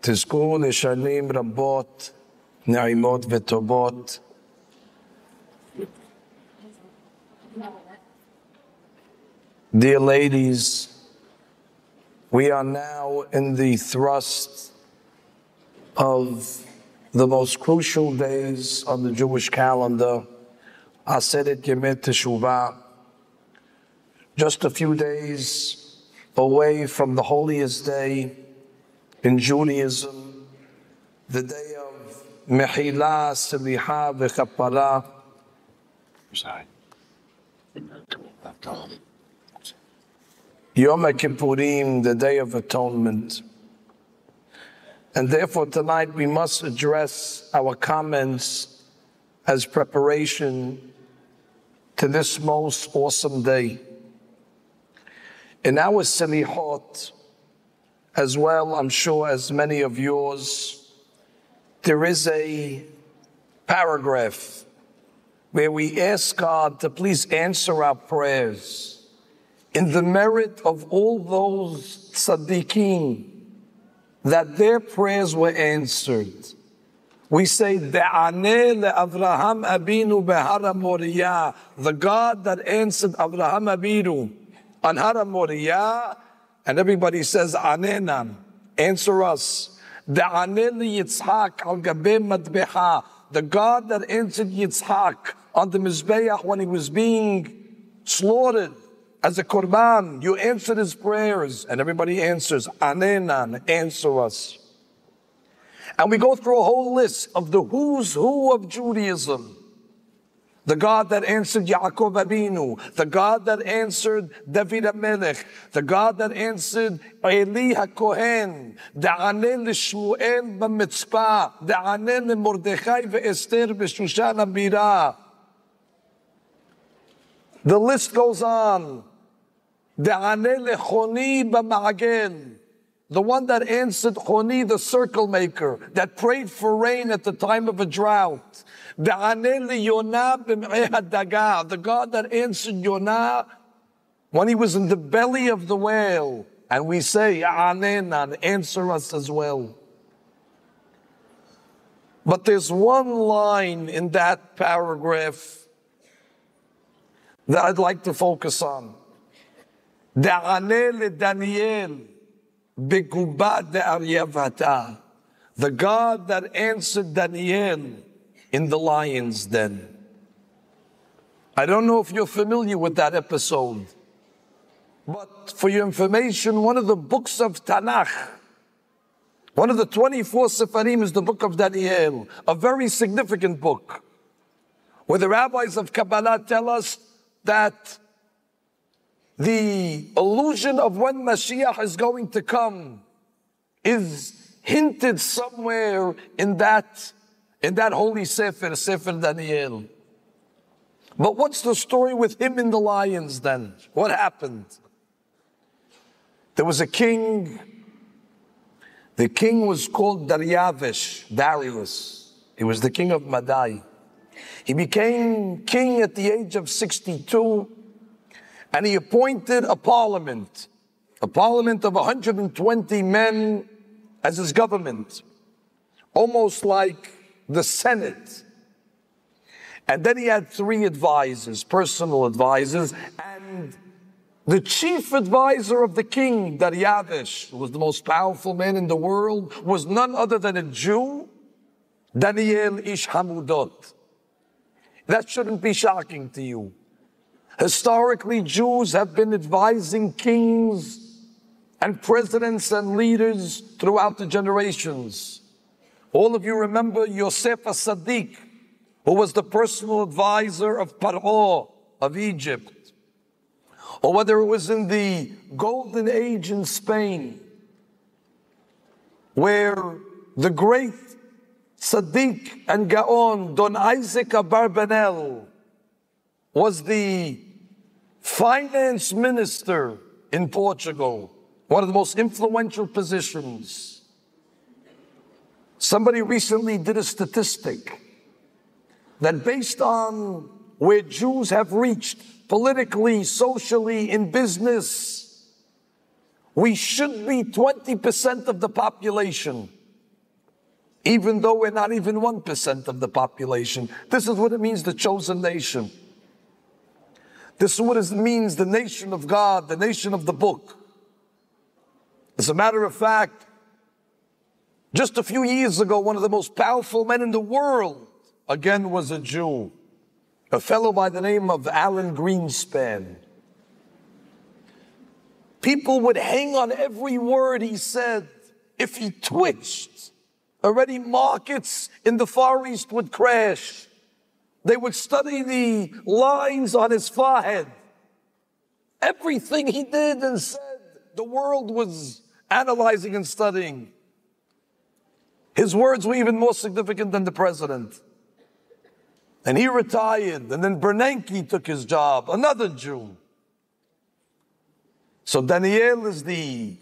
תזכו לשנים רבות, נעימות וטובות. Dear ladies, we are now in the thrust of the most crucial days on the Jewish calendar, Aseret Yeme Teshuvah, just a few days away from the holiest day in Judaism, the day of Mehila, Seliha, V'Chapara. Yom Kippurim, the Day of Atonement. And therefore tonight we must address our comments as preparation to this most awesome day. In our Selihot, as well, I'm sure as many of yours, there is a paragraph where we ask God to please answer our prayers in the merit of all those tzaddikim, that their prayers were answered. We say, De'aneh le'Avraham Abinu be'Hara Moriah, the God that answered Avraham Abinu on Hara Moriah, and everybody says, Anenan, answer us. De'aneh le'Yitzhak al Gabeh Madbeha, the God that answered Yitzhak on the Mizbeach when he was being slaughtered as a korban. You answered his prayers, and everybody answers, Anenan, answer us. And we go through a whole list of the who's who of Judaism. The God that answered Yaakov Abinu, the God that answered David HaMelech, the God that answered Eli HaKohen, De'aneh l'Shmuel b'Mitzpah, De'aneh l'Mordechai ve'Esther b'Shushan HaBirah. The list goes on. De'aneh leChoni b'Ma'agel, the one that answered Choni, the circle maker, that prayed for rain at the time of a drought. De'aneh leYonah b'M'eh HaDagah, the God that answered Yonah when he was in the belly of the whale. And we say, Anenan, answer us as well. But there's one line in that paragraph that I'd like to focus on. De'aneh leDaniel b'Gubad de'Aryeh, the God that answered Daniel in the lion's den. I don't know if you're familiar with that episode, but for your information, one of the books of Tanakh, one of the 24 Sefarim is the book of Daniel, a very significant book, where the rabbis of Kabbalah tell us that the illusion of when Mashiach is going to come is hinted somewhere in that holy Sefer, Sefer Daniel. But what's the story with him in the lions then? What happened? There was a king. The king was called Darius. He was the king of Madai. He became king at the age of 62, and he appointed a parliament of 120 men as his government, almost like the Senate. And then he had 3 advisors, personal advisors, and the chief advisor of the king, Darius, who was the most powerful man in the world, was none other than a Jew, Daniel Ish Hamudot. That shouldn't be shocking to you. Historically, Jews have been advising kings and presidents and leaders throughout the generations. All of you remember Yosef HaSadiq, who was the personal advisor of Paro of Egypt. Or whether it was in the Golden Age in Spain, where the great Sadiq and Gaon, Don Isaac Abarbanel, was the finance minister in Portugal, one of the most influential positions. Somebody recently did a statistic that based on where Jews have reached politically, socially, in business, we should be 20% of the population even though we're not even 1% of the population. This is what it means, the chosen nation. This is what it means, the nation of God, the nation of the book. As a matter of fact, just a few years ago, one of the most powerful men in the world, again, was a Jew, a fellow by the name of Alan Greenspan. People would hang on every word he said. If he twitched, already markets in the Far East would crash. They would study the lines on his forehead. Everything he did and said, the world was analyzing and studying. His words were even more significant than the president. And he retired, and then Bernanke took his job, another Jew. So Daniel is the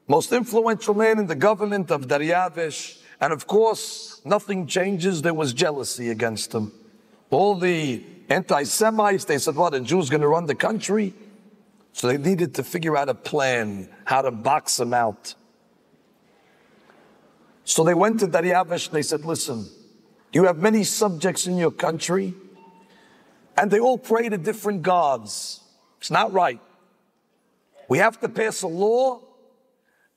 most influential man in the government of Dariavish. And of course, nothing changes. There was jealousy against him. All the anti-Semites, they said, what, a Jew's going to run the country? So they needed to figure out a plan, how to box him out. So they went to Dariavish and they said, listen, you have many subjects in your country, and they all pray to different gods. It's not right. We have to pass a law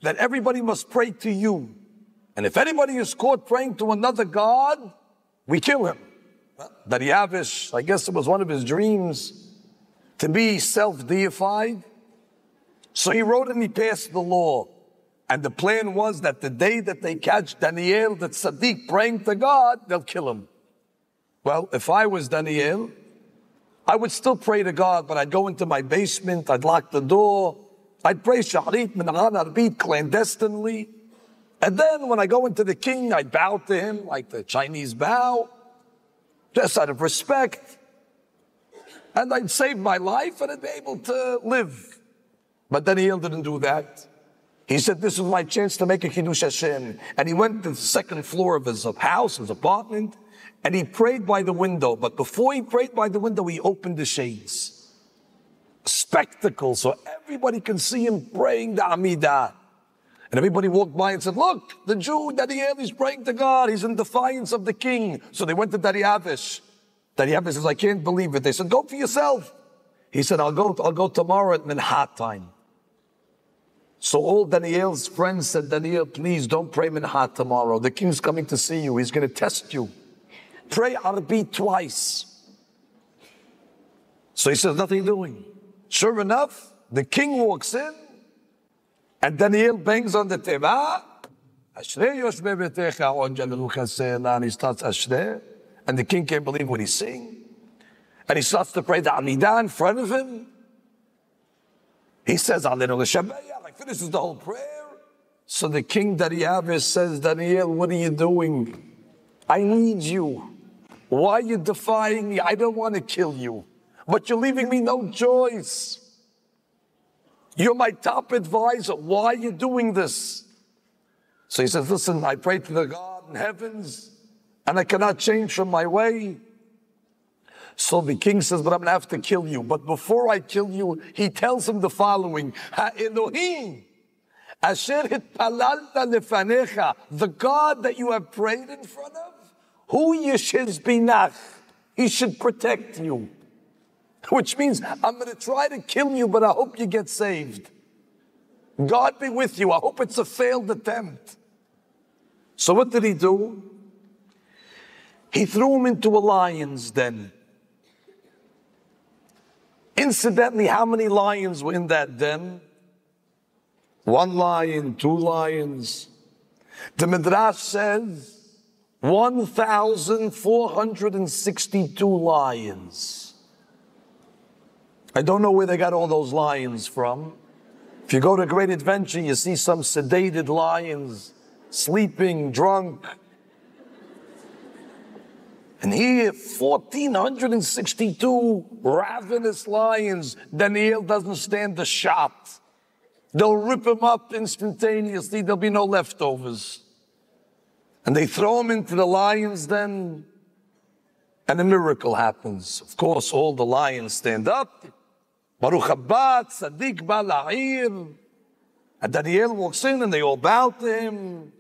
that everybody must pray to you. And if anybody is caught praying to another god, we kill him. Dariavish, I guess it was one of his dreams to be self-deified. So he wrote and he passed the law. And the plan was that the day that they catch Daniel, the tzaddik, praying to God, they'll kill him. Well, if I was Daniel, I would still pray to God, but I'd go into my basement, I'd lock the door, I'd pray Shaharit Min'an Arbit clandestinely. And then when I go into the king, I'd bow to him like the Chinese bow, just out of respect. And I'd save my life and I'd be able to live. But Daniel didn't do that. He said, this is my chance to make a Kiddush Hashem. And he went to the second floor of his house, his apartment, and he prayed by the window. But before he prayed by the window, he opened the shades. Spectacle, so everybody can see him praying the Amidah. And everybody walked by and said, look, the Jew, Daniel, is praying to God. He's in defiance of the king. So they went to Dariavish. Dariavish says, I can't believe it. They said, go for yourself. He said, I'll go tomorrow at Minha time. So all Daniel's friends said, Daniel, please don't pray Minha tomorrow. The king's coming to see you. He's going to test you. Pray Arbi twice. So he says, nothing doing. Sure enough, the king walks in, and Daniel bangs on the teva. And he starts Ashrei. And the king can't believe what he's saying. And he starts to pray the Amidah in front of him. He says, like finishes the whole prayer. So the king Dariavish says, Daniel, what are you doing? I need you. Why are you defying me? I don't want to kill you. But you're leaving me no choice. You're my top advisor. Why are you doing this? So he says, listen, I pray to the God in heavens, and I cannot change from my way. So the king says, but I'm going to have to kill you. But before I kill you, he tells him the following. Ha-Elohim, asher hitpalalta lefanecha, the God that you have prayed in front of, hu yeshiz binach, he should protect you. Which means, I'm going to try to kill you, but I hope you get saved. God be with you. I hope it's a failed attempt. So what did he do? He threw him into a lion's den. Incidentally, how many lions were in that den? 1 lion, 2 lions. The Midrash says 1,462 lions. I don't know where they got all those lions from. If you go to Great Adventure, you see some sedated lions, sleeping, drunk. And here, 1,462 ravenous lions. Daniel doesn't stand a shot. They'll rip him up instantaneously. There'll be no leftovers. And they throw him into the lion's den, and a miracle happens. Of course, all the lions stand up. Baruch haba, tzaddik ba la'ir. And Daniel walks in, and they all bow to him.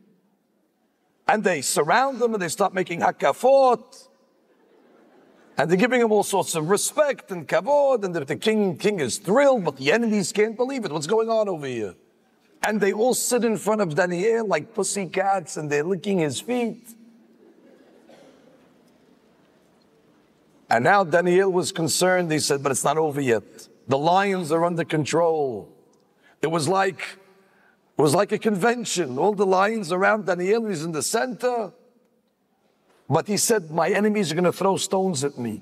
And they surround him and they start making hakafot. And they're giving him all sorts of respect and kavod. And the king is thrilled, but the enemies can't believe it. What's going on over here? And they all sit in front of Daniel like pussycats and they're licking his feet. And now Daniel was concerned. He said, but it's not over yet. The lions are under control. It was like a convention. All the lions around Daniel, he's in the center. But he said, my enemies are going to throw stones at me.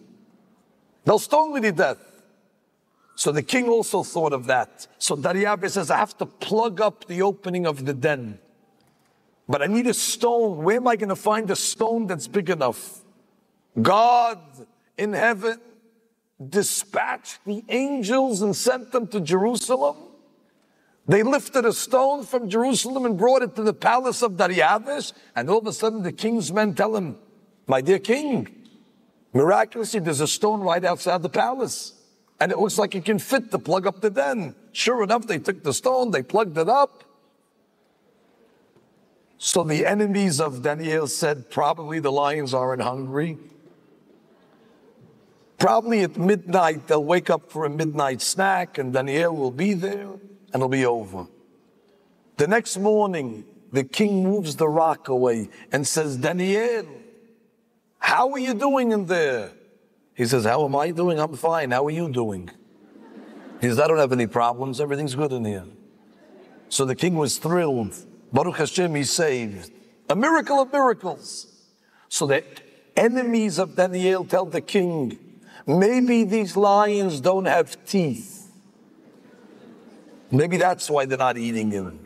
They'll stone me to death. So the king also thought of that. So Dariabe says, I have to plug up the opening of the den. But I need a stone. Where am I going to find a stone that's big enough? God in heaven dispatched the angels and sent them to Jerusalem. They lifted a stone from Jerusalem and brought it to the palace of Dariavesh. And all of a sudden the king's men tell him, my dear king, miraculously there's a stone right outside the palace. And it looks like it can fit to plug up the den. Sure enough, they took the stone, they plugged it up. So the enemies of Daniel said, probably the lions aren't hungry. Probably at midnight, they'll wake up for a midnight snack and Daniel will be there and it'll be over. The next morning, the king moves the rock away and says, Daniel, how are you doing in there? He says, how am I doing? I'm fine. How are you doing? He says, I don't have any problems. Everything's good in here. So the king was thrilled. Baruch Hashem, he's saved. A miracle of miracles. So the enemies of Daniel tell the king, maybe these lions don't have teeth. Maybe that's why they're not eating him.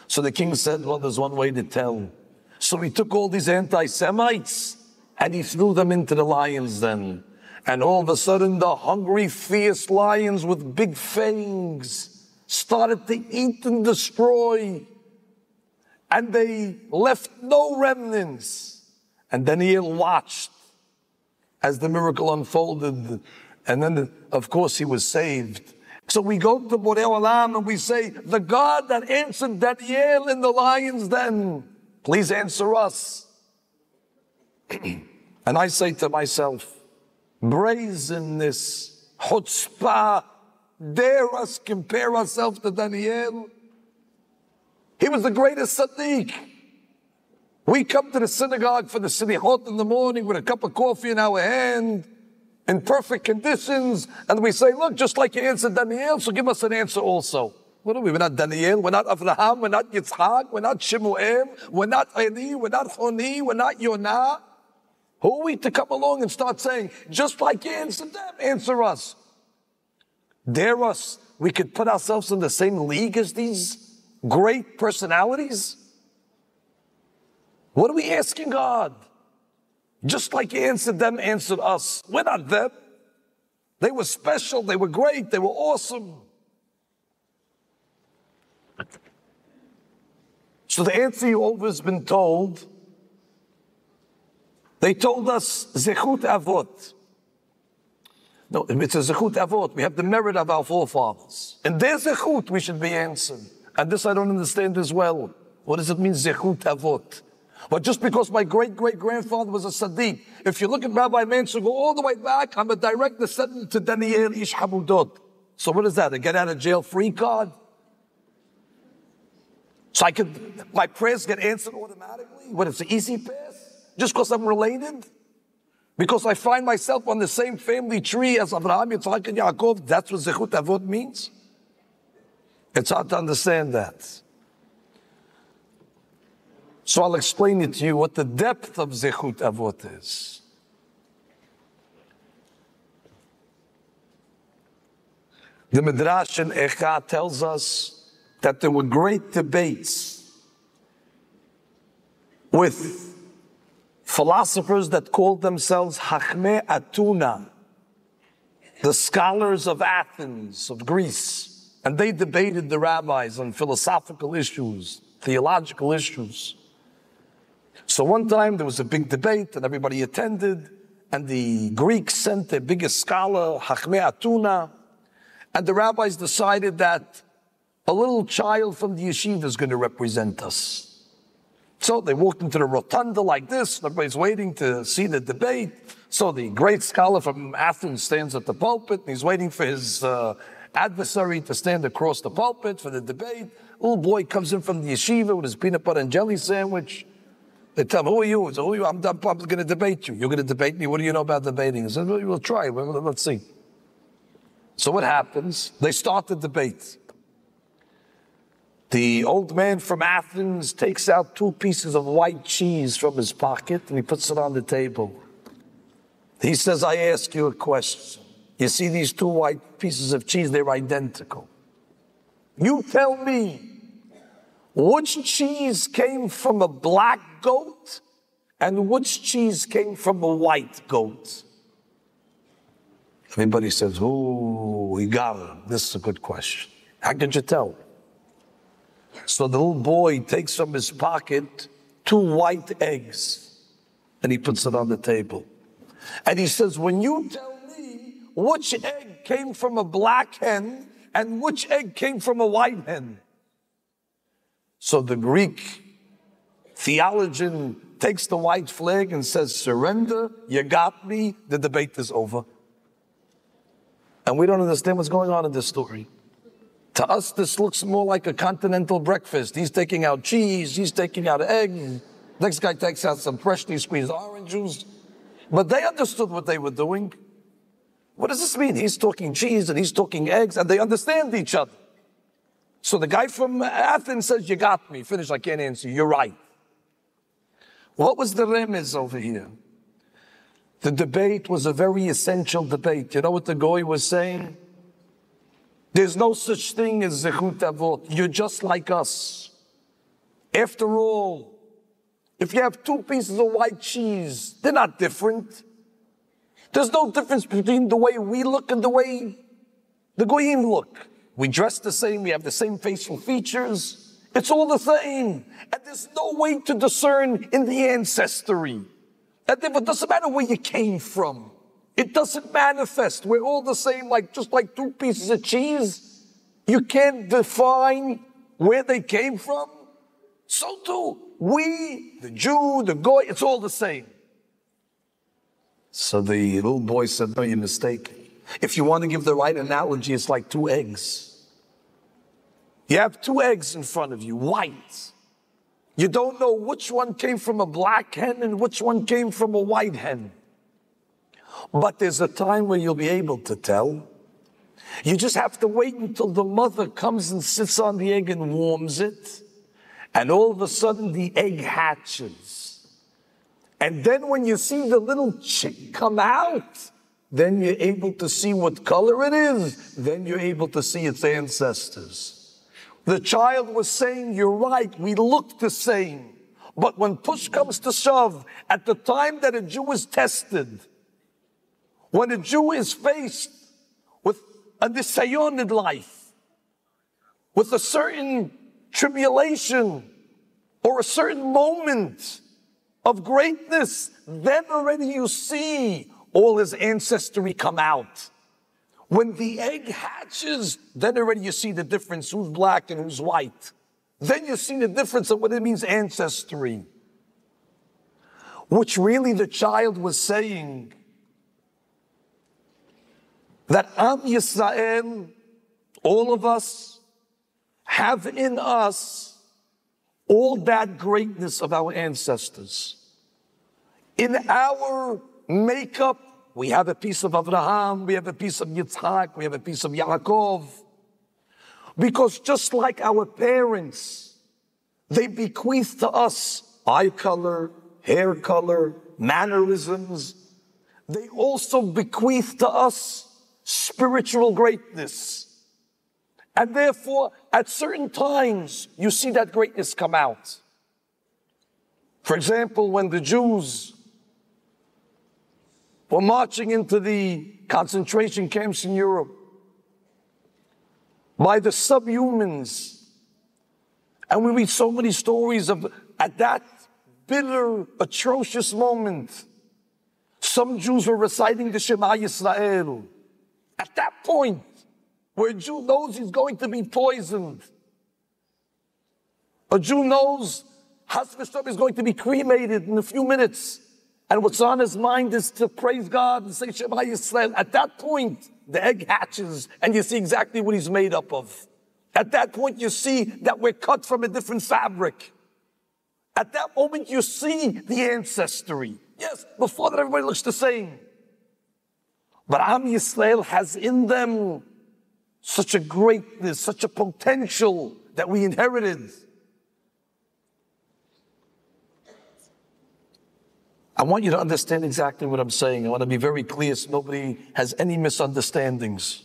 So the king said, well, there's one way to tell. So he took all these anti-Semites and he threw them into the lions den. And all of a sudden, the hungry, fierce lions with big fangs started to eat and destroy. And they left no remnants. And Daniel watched as the miracle unfolded. And then, of course, he was saved. So we go to Borei Olam and we say, the God that answered Daniel in the lion's den, please answer us. And I say to myself, brazenness, chutzpah, dare us compare ourselves to Daniel? He was the greatest tzaddik. We come to the synagogue for the selichot in the morning with a cup of coffee in our hand, in perfect conditions, and we say, look, just like you answered Daniel, so give us an answer also. What are we? We're not Daniel, we're not Avraham, we're not Yitzchak, we're not Shemuel, we're not Eli, we're not Honi, we're not Yonah. Who are we to come along and start saying, just like you answered them, answer us? Dare us, we could put ourselves in the same league as these great personalities? What are we asking God? Just like you answered them, answered us. We're not them. They were special, they were great, they were awesome. So the answer you always been told, they told us, Zechut Avot. No, it's a Zechut Avot. We have the merit of our forefathers. And their Zechut we should be answered. And this I don't understand as well. What does it mean, Zechut Avot? But just because my great-great-grandfather was a Sadiq, if you look at Rabbi Mansour, go all the way back, I'm a direct descendant to Daniel Ish Hamudot. So what is that, a get out of jail free card? So my prayers get answered automatically? What, it's an easy pass? Just because I'm related? Because I find myself on the same family tree as Abraham, Yitzchak, and Yaakov, that's what Zechut Avot means? It's hard to understand that. So I'll explain it to you what the depth of Zechut Avot is. The Midrash in Echa tells us that there were great debates with philosophers that called themselves Hachmei Atuna, the scholars of Athens, of Greece. And they debated the rabbis on philosophical issues, theological issues. So one time there was a big debate and everybody attended, and the Greeks sent their biggest scholar, Hachmei Atuna, and the rabbis decided that a little child from the yeshiva is going to represent us. So they walked into the rotunda like this. Everybody's waiting to see the debate. So the great scholar from Athens stands at the pulpit, and he's waiting for his adversary to stand across the pulpit for the debate. Little boy comes in from the yeshiva with his peanut butter and jelly sandwich. They tell him, who are you? He says, who are you? I'm going to debate you. You're going to debate me? What do you know about debating? He says, well, we'll try. Let's see. So what happens? They start the debate. The old man from Athens takes out 2 pieces of white cheese from his pocket and he puts it on the table. He says, I ask you a question. You see these 2 white pieces of cheese, they're identical. You tell me, which cheese came from a black goat and which cheese came from a white goat? Everybody says, oh, we got it. This is a good question. How could you tell? So the little boy takes from his pocket 2 white eggs and he puts it on the table. And he says, when you tell me which egg came from a black hen and which egg came from a white hen. So the Greek theologian takes the white flag and says, surrender, you got me, the debate is over. And we don't understand what's going on in this story. To us, this looks more like a continental breakfast. He's taking out cheese, he's taking out eggs. Next guy takes out some freshly squeezed orange juice. But they understood what they were doing. What does this mean? He's talking cheese and he's talking eggs, and they understand each other. So the guy from Athens says, you got me. Finish, I can't answer. You're right. What was the remez over here? The debate was a very essential debate. You know what the goy was saying? There's no such thing as zechut avot. You're just like us. After all, if you have 2 pieces of white cheese, they're not different. There's no difference between the way we look and the way the goyim look. We dress the same, we have the same facial features. It's all the same. And there's no way to discern in the ancestry. And therefore, it doesn't matter where you came from. It doesn't manifest. We're all the same, just like 2 pieces of cheese. You can't define where they came from. So too, we, the Jew, the Goy, it's all the same. So the little boy said, no, you're mistaken. If you want to give the right analogy, it's like 2 eggs. You have 2 eggs in front of you, white. You don't know which one came from a black hen and which one came from a white hen. But there's a time where you'll be able to tell. You just have to wait until the mother comes and sits on the egg and warms it. And all of a sudden the egg hatches. And then when you see the little chick come out, then you're able to see what color it is. Then you're able to see its ancestors. The child was saying, you're right, we look the same. But when push comes to shove, at the time that a Jew is tested, when a Jew is faced with a nisayon in life, with a certain tribulation or a certain moment of greatness, then already you see all his ancestry come out. When the egg hatches, then already you see the difference, who's black and who's white. Then you see the difference of what it means ancestry. Which really the child was saying that Am Yisrael, all of us, have in us all that greatness of our ancestors. In our makeup, we have a piece of Abraham, we have a piece of Yitzhak, we have a piece of Yaakov. Because just like our parents, they bequeath to us eye color, hair color, mannerisms. They also bequeath to us spiritual greatness. And therefore, at certain times, you see that greatness come out. For example, when the Jews were marching into the concentration camps in Europe by the subhumans, and we read so many stories of, at that bitter, atrocious moment, some Jews were reciting the Shema Yisrael. At that point, where a Jew knows he's going to be poisoned, a Jew knows Chas v'shalom is going to be cremated in a few minutes. And what's on his mind is to praise God and say Shema Yisrael. At that point, the egg hatches and you see exactly what he's made up of. At that point, you see that we're cut from a different fabric. At that moment, you see the ancestry. Yes, before that, everybody looks the same. But Am Yisrael has in them such a greatness, such a potential that we inherited. I want you to understand exactly what I'm saying. I want to be very clear so nobody has any misunderstandings.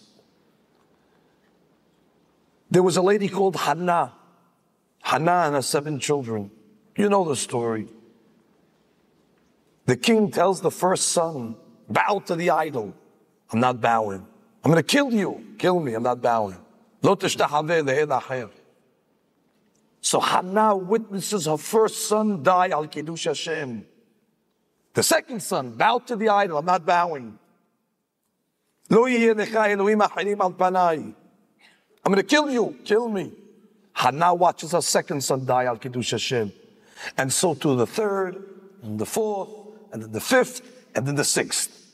There was a lady called Hannah. Hannah and her 7 children. You know the story. The king tells the first son, bow to the idol. I'm not bowing. I'm going to kill you. Kill me. I'm not bowing. Lo tishtahaveh le'el acher. So Hannah witnesses her first son die al kiddush Hashem. The second son, bow to the idol. I'm not bowing. Lo yeh lecha Elohim acherim al panai. I'm going to kill you. Kill me. Hannah watches her second son die al kiddush Hashem. And so to the third, and the fourth, and then the fifth, and then the sixth.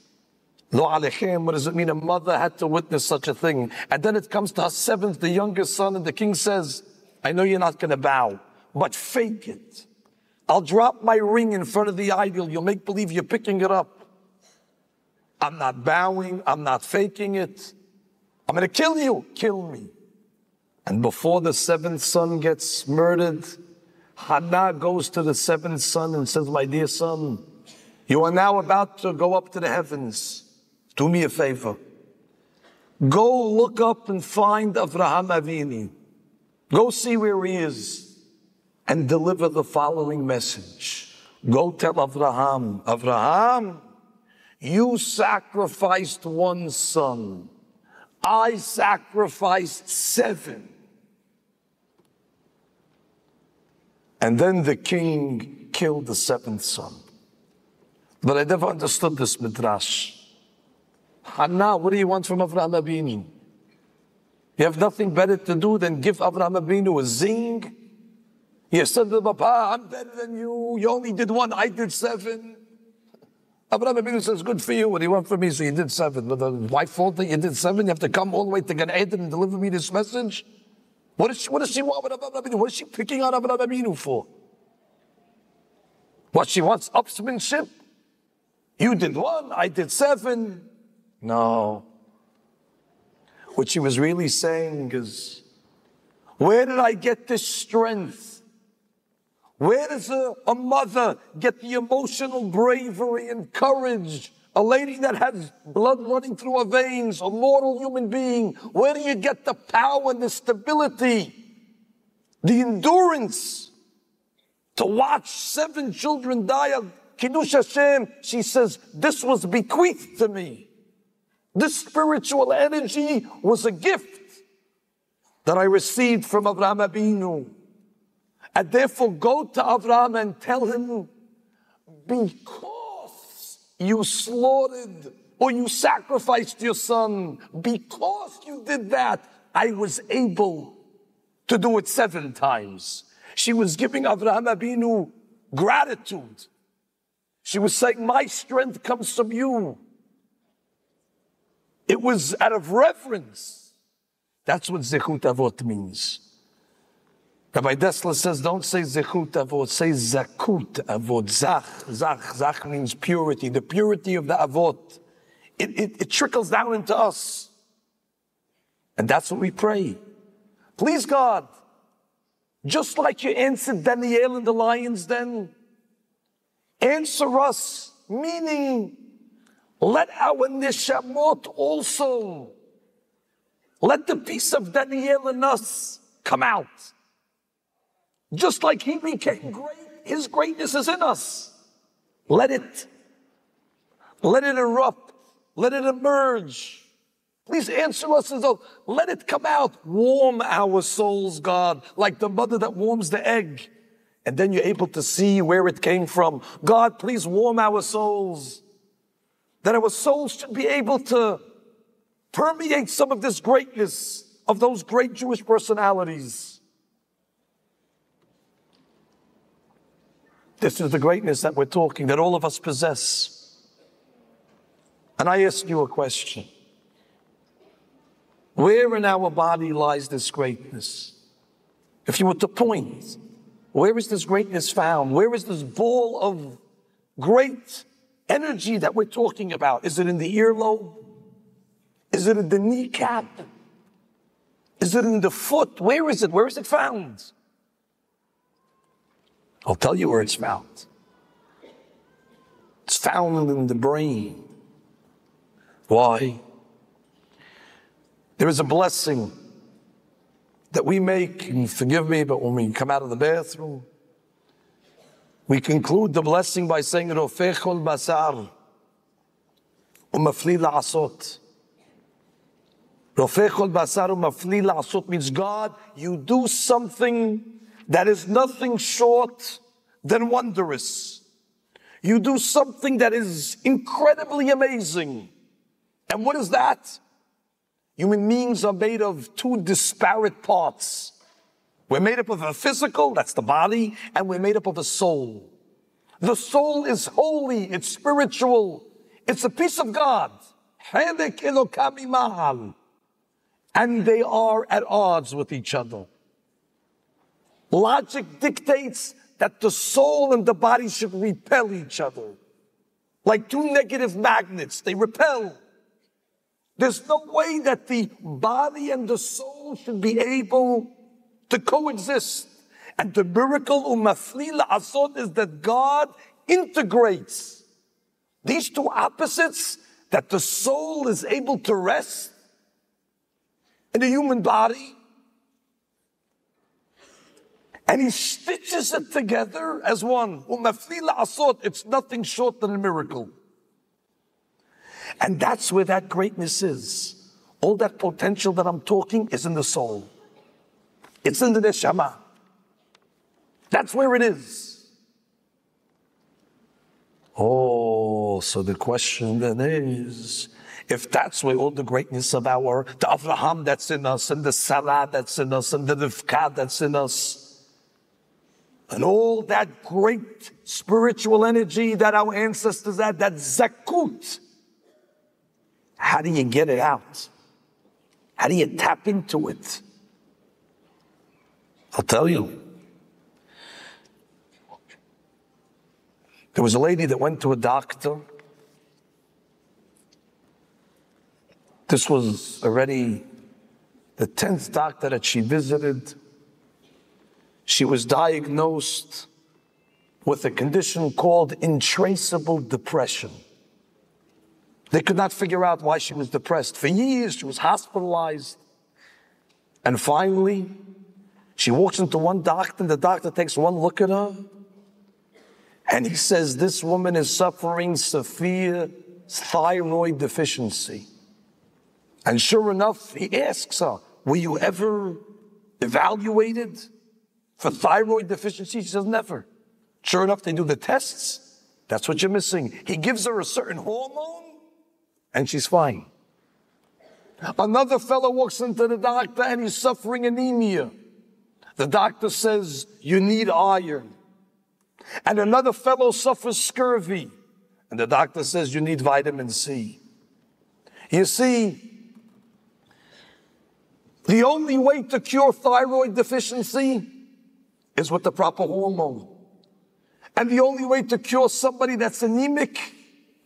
Lo alechem, what does it mean? A mother had to witness such a thing. And then it comes to her 7th, the youngest son, and the king says, I know you're not going to bow, but fake it. I'll drop my ring in front of the idol. You'll make believe you're picking it up. I'm not bowing. I'm not faking it. I'm going to kill you. Kill me. And before the 7th son gets murdered, Hannah goes to the 7th son and says, my dear son, you are now about to go up to the heavens. Do me a favor. Go look up and find Avraham Avinu. Go see where he is and deliver the following message. Go tell Avraham, Avraham, you sacrificed 1 son. I sacrificed 7. And then the king killed the 7th son. But I never understood this midrash. Hannah, what do you want from Avraham Avinu? You have nothing better to do than give Avraham Avinu a zing? You said to Papa, I'm better than you. You only did 1, I did 7. Avraham Avinu says, good for you. What do you want from me? So you did 7. But my fault that you did 7? You have to come all the way to Gan Eden and deliver me this message? What does she want with Avraham Avinu? What is she picking on Avraham Avinu for? What, she wants upsmanship? You did 1, I did 7. No. What she was really saying is, where did I get this strength? Where does a mother get the emotional bravery and courage? A lady that has blood running through her veins, a mortal human being. Where do you get the power and the stability, the endurance to watch 7 children die of Kiddush Hashem? She says, this was bequeathed to me. This spiritual energy was a gift that I received from Avraham Avinu. And therefore go to Avraham and tell him, because you slaughtered or you sacrificed your son, because you did that, I was able to do it 7 times. She was giving Avraham Avinu gratitude. She was saying, my strength comes from you. It was out of reverence. That's what Zechut Avot means. Rabbi Dessler says, don't say Zechut Avot, say Zakut Avot. Zach means purity, the purity of the Avot. It trickles down into us. And that's what we pray. Please God, just like you answered Daniel in the lion's den, answer us, meaning let our neshamot also, let the piece of Daniel in us come out. Just like he became great, his greatness is in us. Let it erupt, let it emerge. Please answer us as though, let it come out. Warm our souls, God, like the mother that warms the egg. And then you're able to see where it came from. God, please warm our souls. That our souls should be able to permeate some of this greatness of those great Jewish personalities. This is the greatness that we're talking, that all of us possess. And I ask you a question. Where in our body lies this greatness? If you were to point, where is this greatness found? Where is this ball of great energy that we're talking about? Is it in the earlobe? Is it in the kneecap? Is it in the foot? Where is it? Where is it found? I'll tell you where it's found. It's found in the brain. Why? There is a blessing that we make, and forgive me, but when we come out of the bathroom, we conclude the blessing by saying, Rofechol basar, umafli la'asot. Rofechol basar umafli la'asot means, God, you do something that is nothing short than wondrous. You do something that is incredibly amazing. And what is that? Human beings are made of two disparate parts. We're made up of a physical, that's the body, and we're made up of a soul. The soul is holy, it's spiritual, it's a piece of God. And they are at odds with each other. Logic dictates that the soul and the body should repel each other. Like two negative magnets, they repel. There's no way that the body and the soul should be able to coexist. And the miracle umafli la'asot is that God integrates these two opposites, that the soul is able to rest in the human body, and he stitches it together as one. Umafli la'asot, it's nothing short than a miracle. And that's where that greatness is. All that potential that I'm talking is in the soul. It's in the neshama. That's where it is. Oh, so the question then is, if that's where all the greatness of the Avraham that's in us, and the Sarah that's in us, and the Rivka that's in us, and all that great spiritual energy that our ancestors had, that zakut, how do you get it out? How do you tap into it? I'll tell you. There was a lady that went to a doctor. This was already the 10th doctor that she visited. She was diagnosed with a condition called intraceable depression. They could not figure out why she was depressed. For years, she was hospitalized. And finally, she walks into one doctor, and the doctor takes one look at her, and he says, this woman is suffering severe thyroid deficiency. And sure enough, he asks her, were you ever evaluated for thyroid deficiency? She says, never. Sure enough, they do the tests. That's what you're missing. He gives her a certain hormone, and she's fine. Another fellow walks into the doctor and he's suffering anemia. The doctor says, you need iron. And another fellow suffers scurvy. And the doctor says, you need vitamin C. You see, the only way to cure thyroid deficiency is with the proper hormone. And the only way to cure somebody that's anemic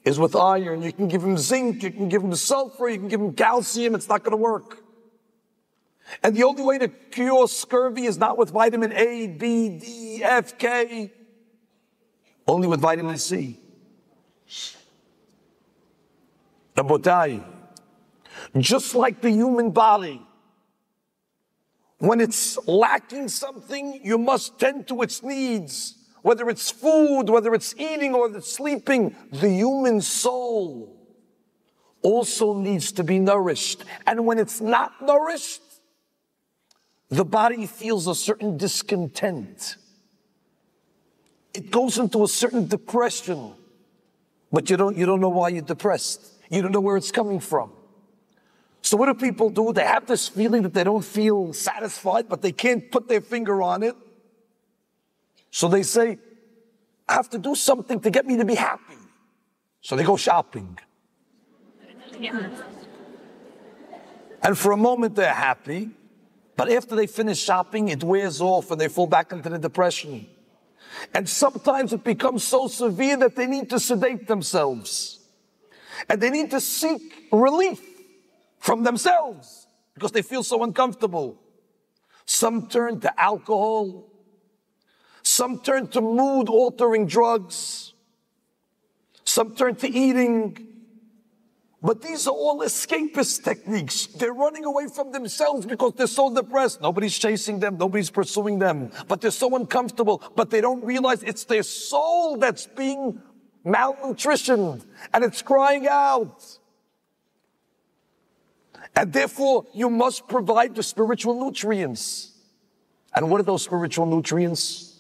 is with iron. You can give him zinc, you can give him sulfur, you can give him calcium, it's not going to work. And the only way to cure scurvy is not with vitamin A, B, D, F, K, only with vitamin C. Rabotai, just like the human body, when it's lacking something, you must tend to its needs. Whether it's food, whether it's eating, or whether it's sleeping, the human soul also needs to be nourished. And when it's not nourished, the body feels a certain discontent. It goes into a certain depression, but you don't know why you're depressed. You don't know where it's coming from. So what do people do? They have this feeling that they don't feel satisfied, but they can't put their finger on it. So they say, have to do something to get me to be happy. So they go shopping. And for a moment they're happy, but after they finish shopping, it wears off and they fall back into the depression. And sometimes it becomes so severe that they need to sedate themselves. And they need to seek relief from themselves because they feel so uncomfortable. Some turn to alcohol. Some turn to mood-altering drugs. Some turn to eating. But these are all escapist techniques. They're running away from themselves because they're so depressed. Nobody's chasing them. Nobody's pursuing them. But they're so uncomfortable. But they don't realize it's their soul that's being malnutritioned. And it's crying out. And therefore, you must provide the spiritual nutrients. And what are those spiritual nutrients?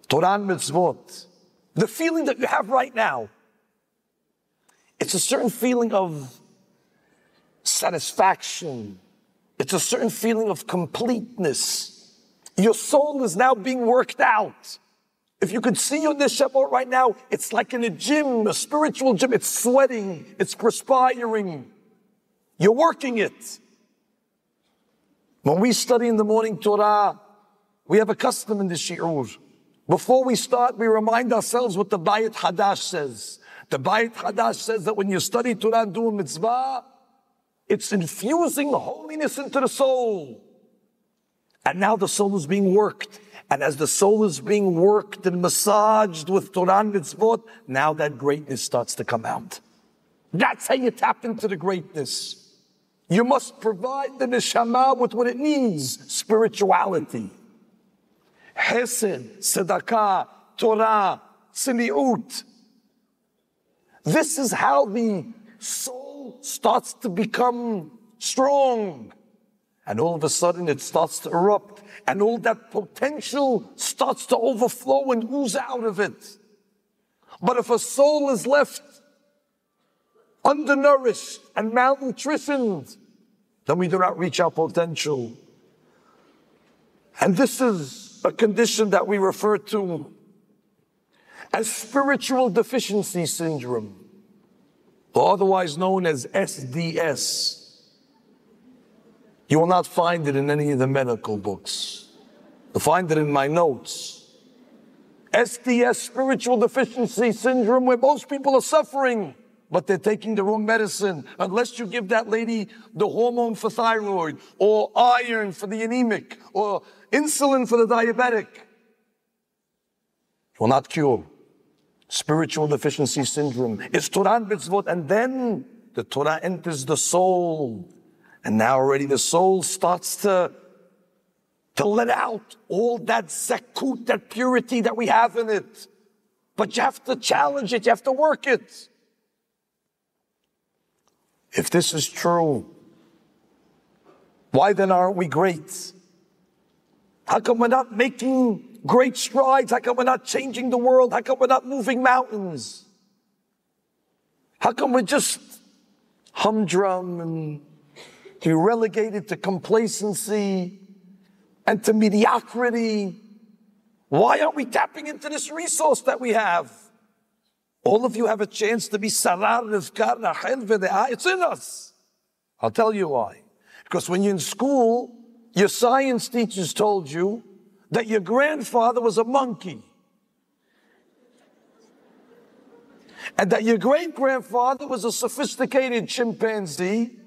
Torah and mitzvot. The feeling that you have right now. It's a certain feeling of satisfaction. It's a certain feeling of completeness. Your soul is now being worked out. If you could see your neshama right now, it's like in a gym, a spiritual gym. It's sweating. It's perspiring. You're working it. When we study in the morning Torah, we have a custom in the shi'ur. Before we start, we remind ourselves what the Bayit Hadash says. The Bayit Hadash says that when you study Torah and do a mitzvah, it's infusing holiness into the soul. And now the soul is being worked. And as the soul is being worked and massaged with Torah and mitzvot, now that greatness starts to come out. That's how you tap into the greatness. You must provide the neshama with what it needs, spirituality. Hesed, tzedakah, Torah, tzniut. This is how the soul starts to become strong. And all of a sudden it starts to erupt. And all that potential starts to overflow and ooze out of it. But if a soul is left undernourished and malnutritioned, then we do not reach our potential. And this is a condition that we refer to as spiritual deficiency syndrome, or otherwise known as SDS. You will not find it in any of the medical books. You'll find it in my notes. SDS, spiritual deficiency syndrome, where most people are suffering, but they're taking the wrong medicine. Unless you give that lady the hormone for thyroid, or iron for the anemic, or insulin for the diabetic, it will not cure. Spiritual deficiency syndrome is Torah and mitzvot, and then the Torah enters the soul. And now already the soul starts to let out all that zakut, that purity that we have in it. But you have to challenge it, you have to work it. If this is true, why then aren't we great? How come we're not making great strides? How come we're not changing the world? How come we're not moving mountains? How come we're just humdrum and you're relegated to complacency and to mediocrity? Why aren't we tapping into this resource that we have? All of you have a chance to be Sarar, Rivkar, Rachel, Vedeah. It's in us. I'll tell you why. Because when you're in school, your science teachers told you that your grandfather was a monkey. And that your great-grandfather was a sophisticated chimpanzee.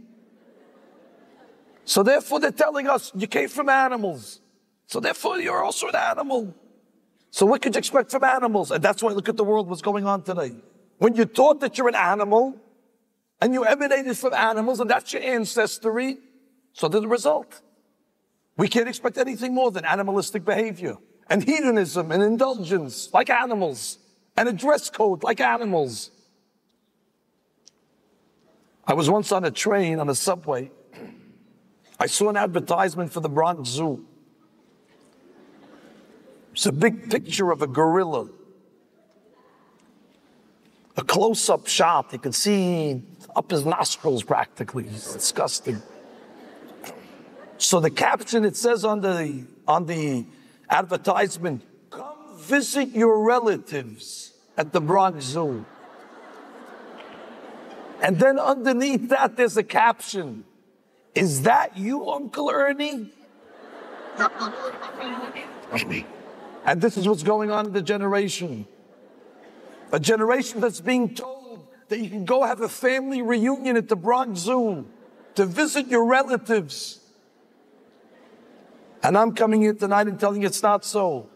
So therefore they're telling us you came from animals. So therefore you're also an animal. So what could you expect from animals? And that's why look at the world, what's going on today. When you're taught that you're an animal, and you emanated from animals, and that's your ancestry, so there's the result. We can't expect anything more than animalistic behavior, and hedonism, and indulgence, like animals, and a dress code, like animals. I was once on a train, on a subway. I saw an advertisement for the Bronx Zoo. It's a big picture of a gorilla. A close-up shot. You can see up his nostrils practically. It's disgusting. So the caption, it says on the advertisement, "Come visit your relatives at the Bronx Zoo. And then underneath that, there's a caption. Is that you, Uncle Ernie? And this is what's going on in the generation. A generation that's being told that you can go have a family reunion at the Bronx Zoo to visit your relatives. And I'm coming here tonight and telling you it's not so.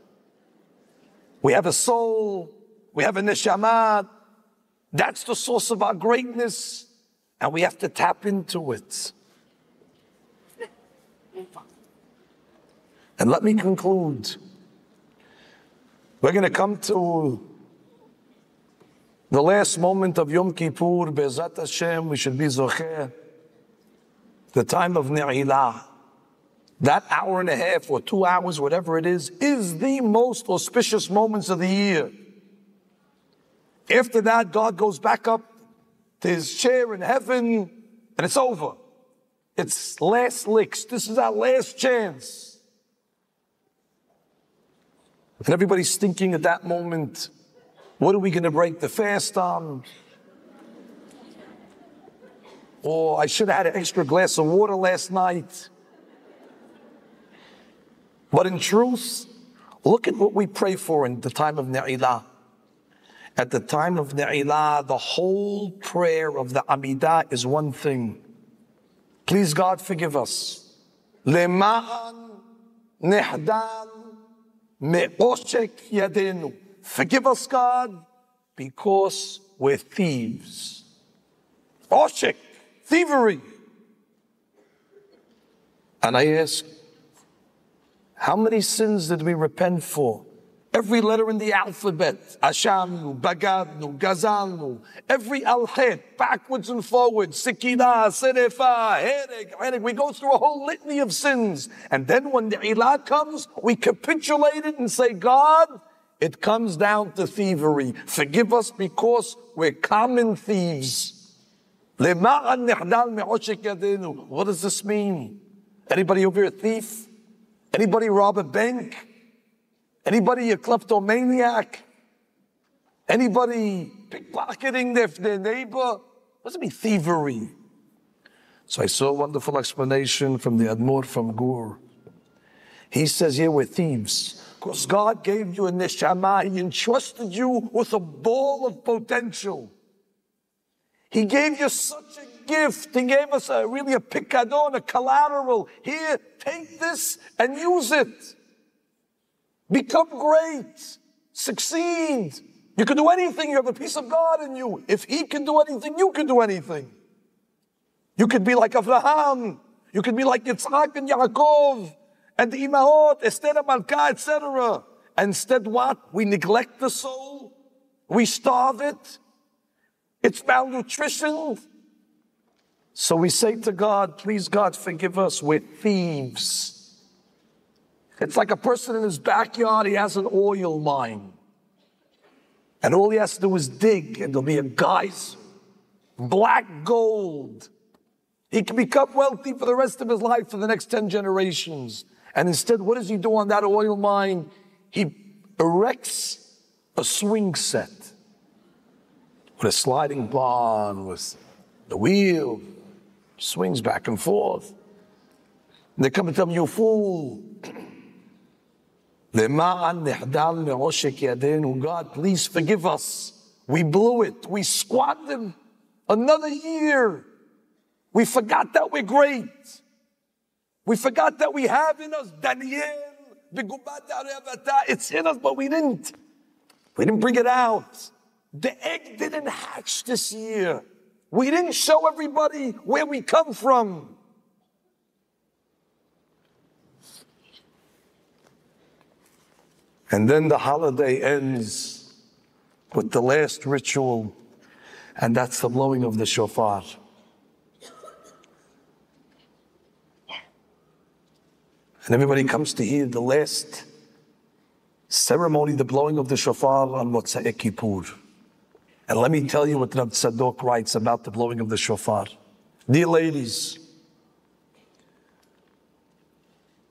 We have a soul, we have a neshama. That's the source of our greatness, and we have to tap into it. And let me conclude. We're going to come to the last moment of Yom Kippur, Be'ezat Hashem, we should be zocher. The time of Ne'ilah. That hour and a half or 2 hours, whatever it is the most auspicious moments of the year. After that, God goes back up to his chair in heaven, and it's over. It's last licks. This is our last chance. And everybody's thinking at that moment, what are we going to break the fast on? Or I should have had an extra glass of water last night. But in truth, look at what we pray for in the time of Ne'ilah. At the time of Ne'ilah, the whole prayer of the Amidah is one thing. Please God forgive us. Lema'an nehdal me'oshek yadenu. Forgive us, God, because we're thieves. Oshek, thievery. And I ask, how many sins did we repent for? Every letter in the alphabet, Ashamnu, Bagadnu, Gazalnu, every alchet, backwards and forwards, Sikina, Serefa, Herek, we go through a whole litany of sins. And then when the Ilah comes, we capitulate it and say, God, it comes down to thievery. Forgive us because we're common thieves. What does this mean? Anybody over here a thief? Anybody rob a bank? Anybody a kleptomaniac? Anybody pickpocketing their neighbor? What does it mean, thievery? So I saw a wonderful explanation from the Admor from Gur. He says, yeah, we're thieves. Because God gave you a neshama. He entrusted you with a ball of potential. He gave you such a gift. He gave us really a picadon, a collateral. Here, take this and use it. Become great. Succeed. You can do anything. You have a piece of God in you. If he can do anything, you can do anything. You could be like Avraham. You could be like Yitzhak and Yaakov and the Imahot, Esther Malka, etc. Instead, what? We neglect the soul. We starve it. It's malnutrition. So we say to God, please God, forgive us, we're thieves. It's like a person in his backyard, he has an oil mine. And all he has to do is dig, and there'll be a geyser. Black gold. He can become wealthy for the rest of his life, for the next 10 generations. And instead, what does he do on that oil mine? He erects a swing set with a sliding barn, with the wheel, swings back and forth. And they come and tell me, you fool. God, please forgive us. We blew it. We squandered another year. We forgot that we're great. We forgot that we have in us Daniel. It's in us, but we didn't. We didn't bring it out. The egg didn't hatch this year. We didn't show everybody where we come from. And then the holiday ends with the last ritual, and that's the blowing of the shofar. And everybody comes to hear the last ceremony, the blowing of the shofar on Motzei Kippur. And let me tell you what Rav Tzadok writes about the blowing of the shofar. Dear ladies,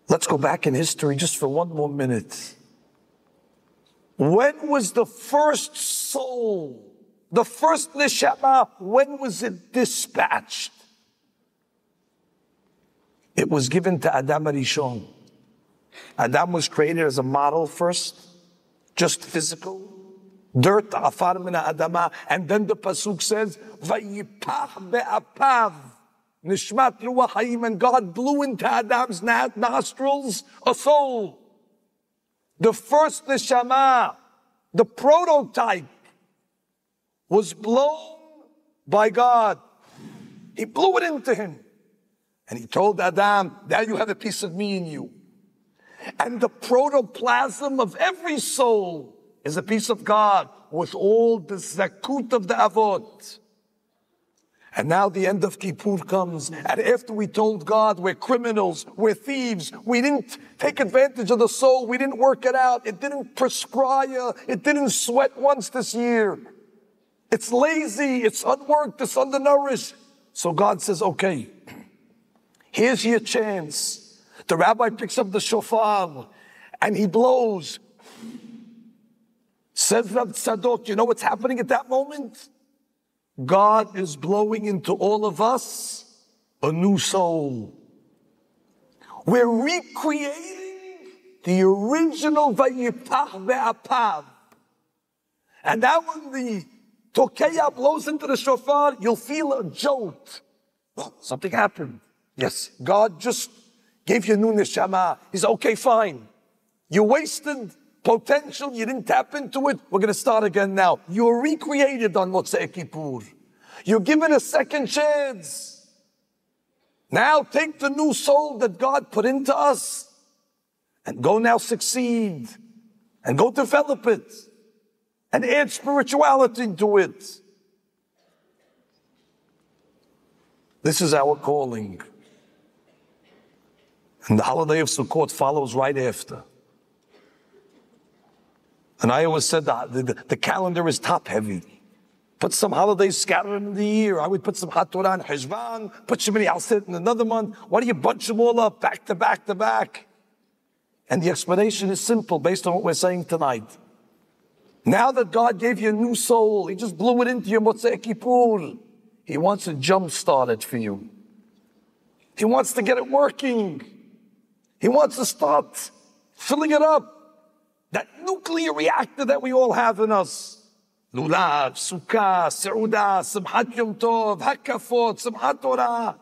let's go back in history just for one more minute. When was the first soul, the first neshama, when was it dispatched? It was given to Adam Arishon. Adam was created as a model first, just physical. Dirt, afar min ha'adama, and then the pasuk says, "Vayipach be'apav nishmat ruach hayim," and God blew into Adam's nostrils a soul. The first neshama, the prototype, was blown by God. He blew it into him, and he told Adam, "Now you have a piece of me in you." And the protoplasm of every soul is a piece of God with all the zakut of the avot. And now the end of Kippur comes, and after we told God we're criminals, we're thieves, we didn't take advantage of the soul, we didn't work it out, it didn't perspire, it didn't sweat once this year. It's lazy, it's unworked, it's undernourished. So God says, okay, here's your chance. The rabbi picks up the shofar and he blows. Says Rav Tzadok, you know what's happening at that moment? God is blowing into all of us a new soul. We're recreating the original Vayipach ve'apav. And now when the Tokeya blows into the shofar, you'll feel a jolt. Oh, something happened. Yes, God just gave you a new neshama. He's okay, fine. You wasted potential, you didn't tap into it. We're going to start again now. You're recreated on Motzei Kippur. You're given a second chance. Now take the new soul that God put into us and go now succeed and go develop it and add spirituality to it. This is our calling. And the holiday of Sukkot follows right after. And I always said that the calendar is top heavy. Put some holidays scattered in the year. I would put some Hot Torah in Heshvan, put Shemini Aseret in another month. Why do you bunch them all up back to back to back? And the explanation is simple based on what we're saying tonight. Now that God gave you a new soul, He just blew it into your Motzei Kippur. He wants to jumpstart it for you. He wants to get it working. He wants to start filling it up. That nuclear reactor that we all have in us. Lulav, Sukkah, Seudah, Simchat Yom Tov, Hakafot, Simchat Torah.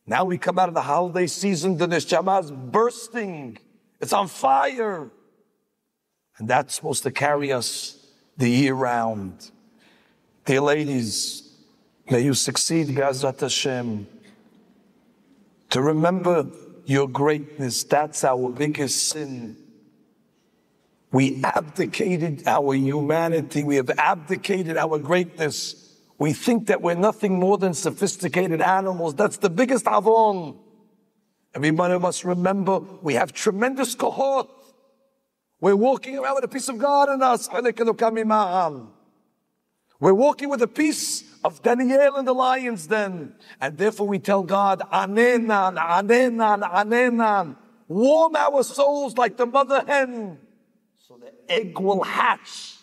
Now we come out of the holiday season, the neshama is bursting. It's on fire. And that's supposed to carry us the year round. Dear ladies, may you succeed, Be'ezrat Hashem. To remember your greatness, that's our biggest sin. We abdicated our humanity. We have abdicated our greatness. We think that we're nothing more than sophisticated animals. That's the biggest avon. Everybody must remember we have tremendous kohot. We're walking around with a piece of God in us. We're walking with a piece of Daniel in the lion's den. And therefore we tell God, Anenan, Anenan, Anenan. Warm our souls like the mother hen. So the egg will hatch.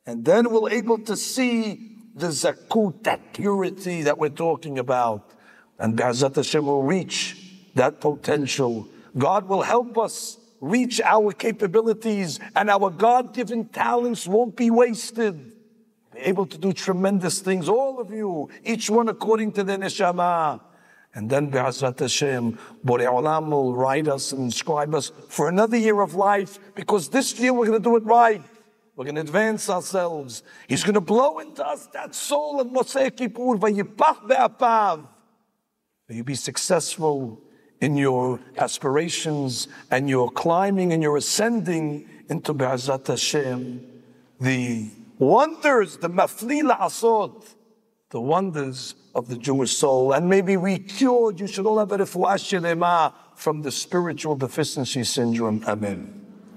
And then we'll be able to see the zakut, that purity that we're talking about. And Be'ezrat Hashem will reach that potential. God will help us reach our capabilities, and our God-given talents won't be wasted. Be able to do tremendous things, all of you, each one according to their neshama. And then Be'ezrat Hashem, Borei Olam will write us and inscribe us for another year of life, because this year we're going to do it right. We're going to advance ourselves. He's going to blow into us that soul of Motzei Kippur, Vayipach be'apav. May you be successful in your aspirations and your climbing and your ascending into Be'ezrat Hashem. The wonders, the mafli la'asot, the wonders of the Jewish soul. And maybe we cured, you should all have a refuah shelema from the spiritual deficiency syndrome. Amen.